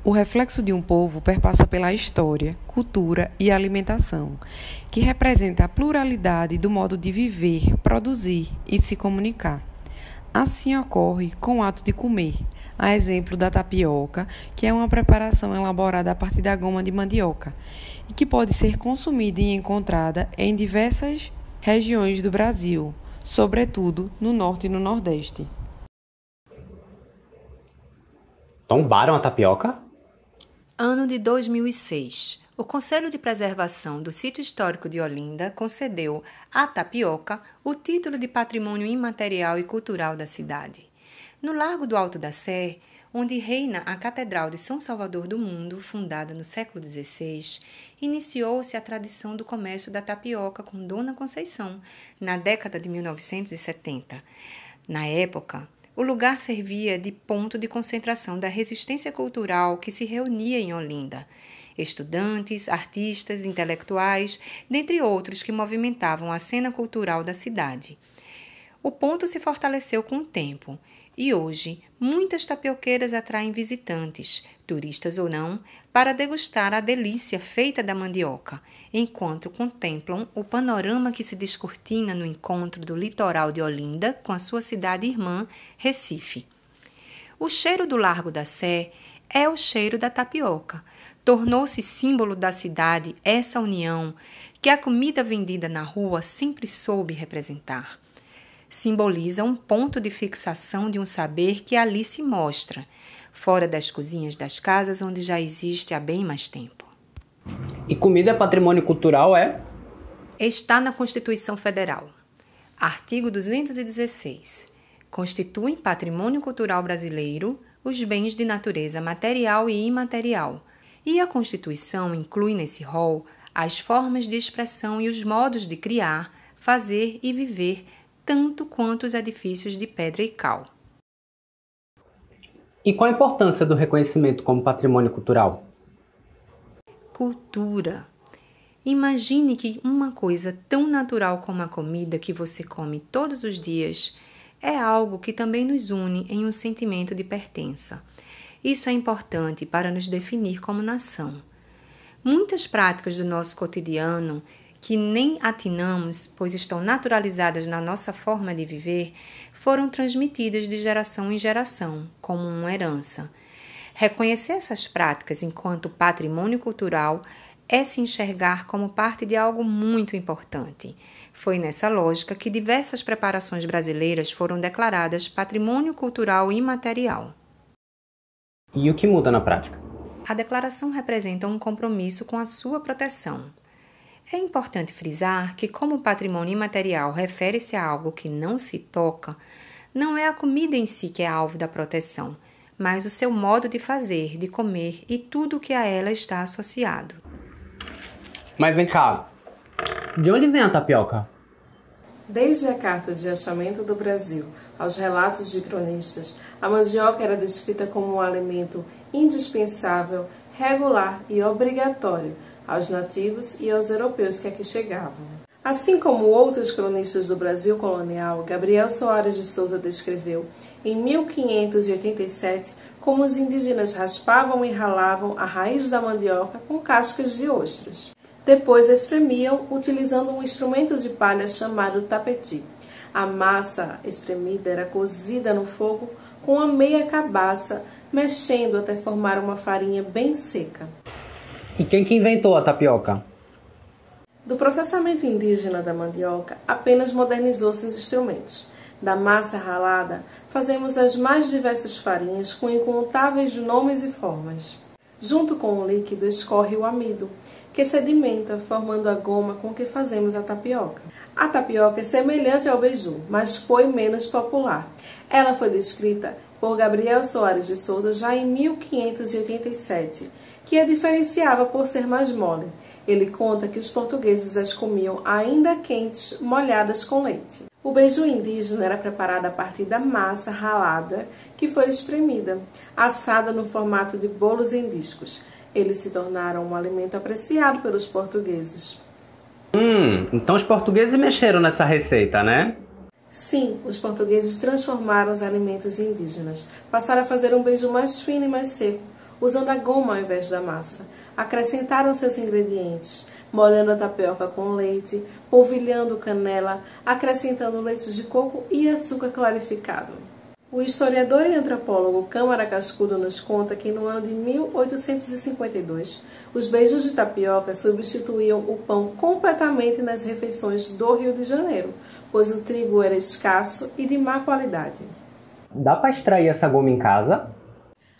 O reflexo de um povo perpassa pela história, cultura e alimentação, que representa a pluralidade do modo de viver, produzir e se comunicar. Assim ocorre com o ato de comer, a exemplo da tapioca, que é uma preparação elaborada a partir da goma de mandioca e que pode ser consumida e encontrada em diversas regiões do Brasil, sobretudo no Norte e no Nordeste. Tombaram a tapioca? Ano de 2006. O Conselho de Preservação do Sítio Histórico de Olinda concedeu à tapioca o título de Patrimônio Imaterial e Cultural da cidade. No Largo do Alto da Sé, onde reina a Catedral de São Salvador do Mundo, fundada no século XVI, iniciou-se a tradição do comércio da tapioca com Dona Conceição, na década de 1970. Na época, o lugar servia de ponto de concentração da resistência cultural que se reunia em Olinda. Estudantes, artistas, intelectuais, dentre outros que movimentavam a cena cultural da cidade. O ponto se fortaleceu com o tempo e hoje muitas tapioqueiras atraem visitantes, turistas ou não, para degustar a delícia feita da mandioca, enquanto contemplam o panorama que se descortina no encontro do litoral de Olinda com a sua cidade irmã, Recife. O cheiro do Largo da Sé é o cheiro da tapioca. Tornou-se símbolo da cidade essa união que a comida vendida na rua sempre soube representar. Simboliza um ponto de fixação de um saber que ali se mostra, fora das cozinhas das casas onde já existe há bem mais tempo. E comida é patrimônio cultural, é? Está na Constituição Federal. Artigo 216. Constituem patrimônio cultural brasileiro os bens de natureza material e imaterial, e a Constituição inclui nesse rol as formas de expressão e os modos de criar, fazer e viver tanto quanto os edifícios de pedra e cal. E qual a importância do reconhecimento como patrimônio cultural? Cultura. Imagine que uma coisa tão natural como a comida que você come todos os dias é algo que também nos une em um sentimento de pertença. Isso é importante para nos definir como nação. Muitas práticas do nosso cotidiano que nem atinamos, pois estão naturalizadas na nossa forma de viver, foram transmitidas de geração em geração, como uma herança. Reconhecer essas práticas enquanto patrimônio cultural é se enxergar como parte de algo muito importante. Foi nessa lógica que diversas preparações brasileiras foram declaradas patrimônio cultural imaterial. E o que muda na prática? A declaração representa um compromisso com a sua proteção. É importante frisar que, como patrimônio imaterial refere-se a algo que não se toca, não é a comida em si que é alvo da proteção, mas o seu modo de fazer, de comer e tudo o que a ela está associado. Mas vem cá, de onde vem a tapioca? Desde a Carta de Achamento do Brasil aos relatos de cronistas, a mandioca era descrita como um alimento indispensável, regular e obrigatório aos nativos e aos europeus que aqui chegavam. Assim como outros cronistas do Brasil colonial, Gabriel Soares de Souza descreveu em 1587 como os indígenas raspavam e ralavam a raiz da mandioca com cascas de ostras. Depois espremiam utilizando um instrumento de palha chamado tapeti. A massa espremida era cozida no fogo com a meia cabaça, mexendo até formar uma farinha bem seca. E quem que inventou a tapioca? Do processamento indígena da mandioca, apenas modernizou-se os instrumentos. Da massa ralada, fazemos as mais diversas farinhas com incontáveis nomes e formas. Junto com o líquido escorre o amido, que sedimenta, formando a goma com que fazemos a tapioca. A tapioca é semelhante ao beiju, mas foi menos popular. Ela foi descrita por Gabriel Soares de Souza já em 1587, que a diferenciava por ser mais mole. Ele conta que os portugueses as comiam ainda quentes, molhadas com leite. O beiju indígena era preparado a partir da massa ralada, que foi espremida, assada no formato de bolos em discos. Eles se tornaram um alimento apreciado pelos portugueses. Então os portugueses mexeram nessa receita, né? Sim, os portugueses transformaram os alimentos indígenas. Passaram a fazer um beiju mais fino e mais seco, usando a goma ao invés da massa. Acrescentaram seus ingredientes, molhando a tapioca com leite, polvilhando canela, acrescentando leite de coco e açúcar clarificado. O historiador e antropólogo Câmara Cascudo nos conta que no ano de 1852, os beijos de tapioca substituíam o pão completamente nas refeições do Rio de Janeiro, pois o trigo era escasso e de má qualidade. Dá para extrair essa goma em casa?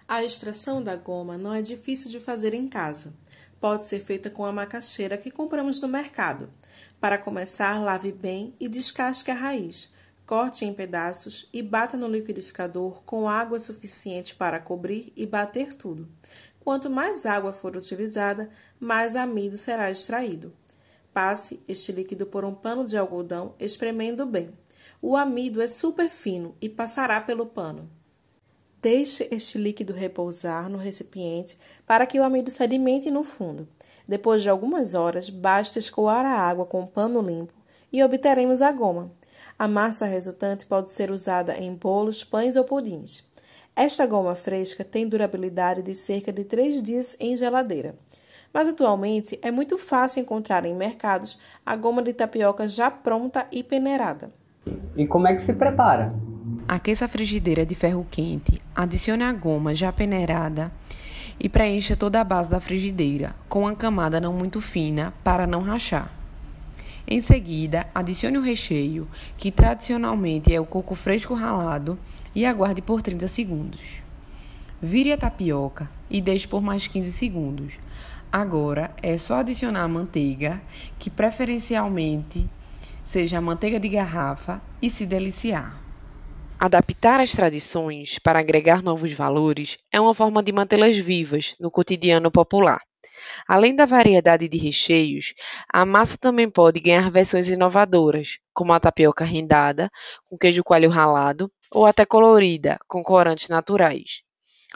A extração da goma não é difícil de fazer em casa. Pode ser feita com a macaxeira que compramos no mercado. Para começar, lave bem e descasque a raiz. Corte em pedaços e bata no liquidificador com água suficiente para cobrir e bater tudo. Quanto mais água for utilizada, mais amido será extraído. Passe este líquido por um pano de algodão, espremendo bem. O amido é super fino e passará pelo pano. Deixe este líquido repousar no recipiente para que o amido sedimente no fundo. Depois de algumas horas, basta escoar a água com um pano limpo e obteremos a goma. A massa resultante pode ser usada em bolos, pães ou pudins. Esta goma fresca tem durabilidade de cerca de 3 dias em geladeira. Mas atualmente é muito fácil encontrar em mercados a goma de tapioca já pronta e peneirada. E como é que se prepara? Aqueça a frigideira de ferro quente, adicione a goma já peneirada e preencha toda a base da frigideira com uma camada não muito fina para não rachar. Em seguida, adicione o recheio, que tradicionalmente é o coco fresco ralado, e aguarde por 30 segundos. Vire a tapioca e deixe por mais 15 segundos. Agora é só adicionar a manteiga, que preferencialmente seja a manteiga de garrafa, e se deliciar. Adaptar as tradições para agregar novos valores é uma forma de mantê-las vivas no cotidiano popular. Além da variedade de recheios, a massa também pode ganhar versões inovadoras, como a tapioca rendada, com queijo coalho ralado, ou até colorida, com corantes naturais.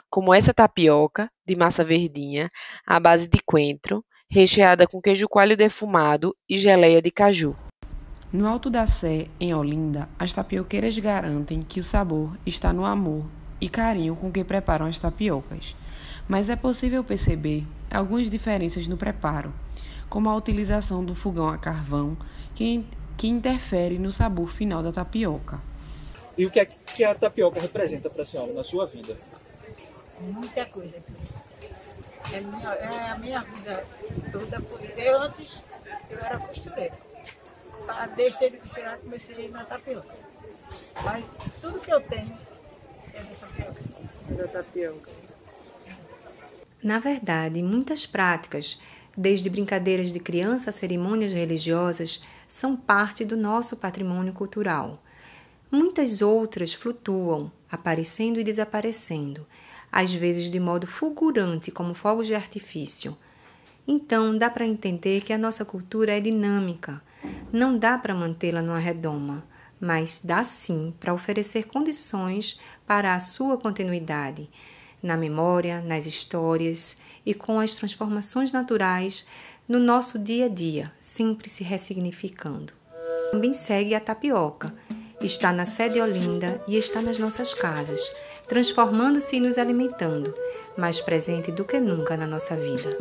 Como essa tapioca, de massa verdinha, à base de coentro, recheada com queijo coalho defumado e geleia de caju. No Alto da Sé, em Olinda, as tapioqueiras garantem que o sabor está no amor e carinho com que preparam as tapiocas. Mas é possível perceber algumas diferenças no preparo, como a utilização do fogão a carvão, que interfere no sabor final da tapioca. E o que é que a tapioca representa para a senhora na sua vida? Muita coisa. A minha vida toda foi... Antes eu era costureira. Deixei de costurar, comecei na tapioca. Mas tudo que eu tenho é da tapioca. É da tapioca. Na verdade, muitas práticas, desde brincadeiras de criança a cerimônias religiosas, são parte do nosso patrimônio cultural. Muitas outras flutuam, aparecendo e desaparecendo, às vezes de modo fulgurante, como fogos de artifício. Então, dá para entender que a nossa cultura é dinâmica. Não dá para mantê-la numa redoma, mas dá sim para oferecer condições para a sua continuidade, na memória, nas histórias e com as transformações naturais no nosso dia a dia, sempre se ressignificando. Também segue a tapioca, está na sede Olinda e está nas nossas casas, transformando-se e nos alimentando, mais presente do que nunca na nossa vida.